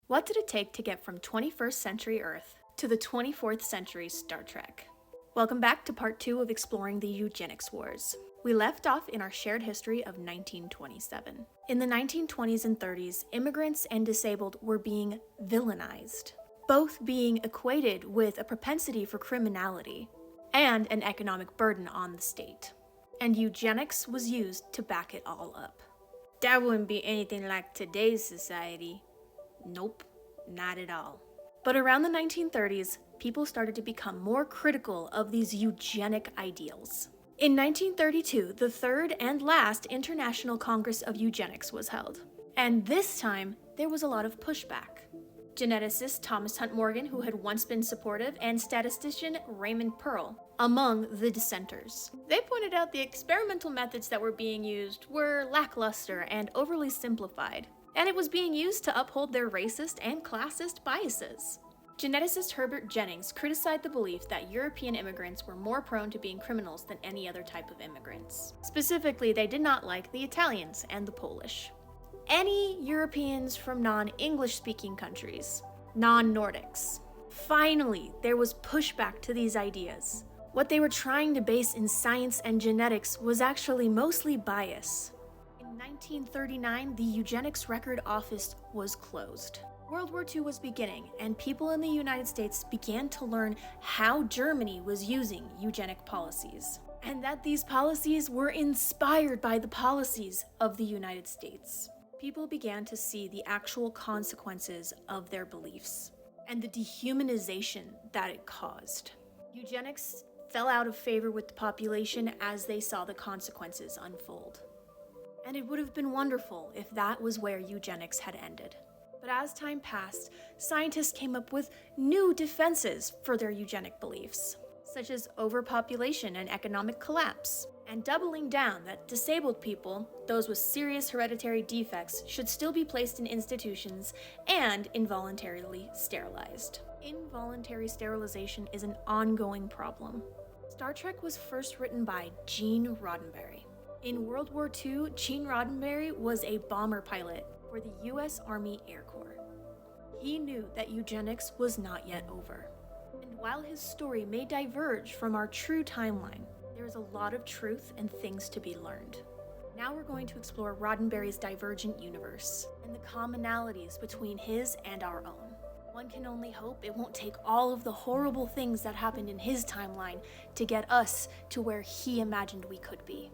What did it take to get from 21st century Earth to the 24th century Star Trek? Welcome back to part 2 of exploring the eugenics wars. We left off in our shared history of 1927. In the 1920s and 30s, immigrants and disabled were being villainized, both being equated with a propensity for criminality and an economic burden on the state. And eugenics was used to back it all up. That wouldn't be anything like today's society. Nope, not at all. But around the 1930s, people started to become more critical of these eugenic ideals. In 1932, the third and last International Congress of Eugenics was held. And this time, there was a lot of pushback. Geneticist Thomas Hunt Morgan, who had once been supportive, and statistician Raymond Pearl, among the dissenters. They pointed out the experimental methods that were being used were lackluster and overly simplified, and it was being used to uphold their racist and classist biases. Geneticist Herbert Jennings criticized the belief that European immigrants were more prone to being criminals than any other type of immigrants. Specifically, they did not like the Italians and the Polish. Any Europeans from non-English speaking countries, non-Nordics. Finally, there was pushback to these ideas. What they were trying to base in science and genetics was actually mostly bias. In 1939, the Eugenics Record Office was closed. World War II was beginning, and people in the United States began to learn how Germany was using eugenic policies, and that these policies were inspired by the policies of the United States. People began to see the actual consequences of their beliefs, and the dehumanization that it caused. Eugenics fell out of favor with the population as they saw the consequences unfold. And it would have been wonderful if that was where eugenics had ended. But as time passed, scientists came up with new defenses for their eugenic beliefs, such as overpopulation and economic collapse, and doubling down that disabled people, those with serious hereditary defects, should still be placed in institutions and involuntarily sterilized. Involuntary sterilization is an ongoing problem. Star Trek was first written by Gene Roddenberry. In World War II, Gene Roddenberry was a bomber pilot for the U.S. Army Air Corps. He knew that eugenics was not yet over. And while his story may diverge from our true timeline, there is a lot of truth and things to be learned. Now we're going to explore Roddenberry's divergent universe and the commonalities between his and our own. One can only hope it won't take all of the horrible things that happened in his timeline to get us to where he imagined we could be.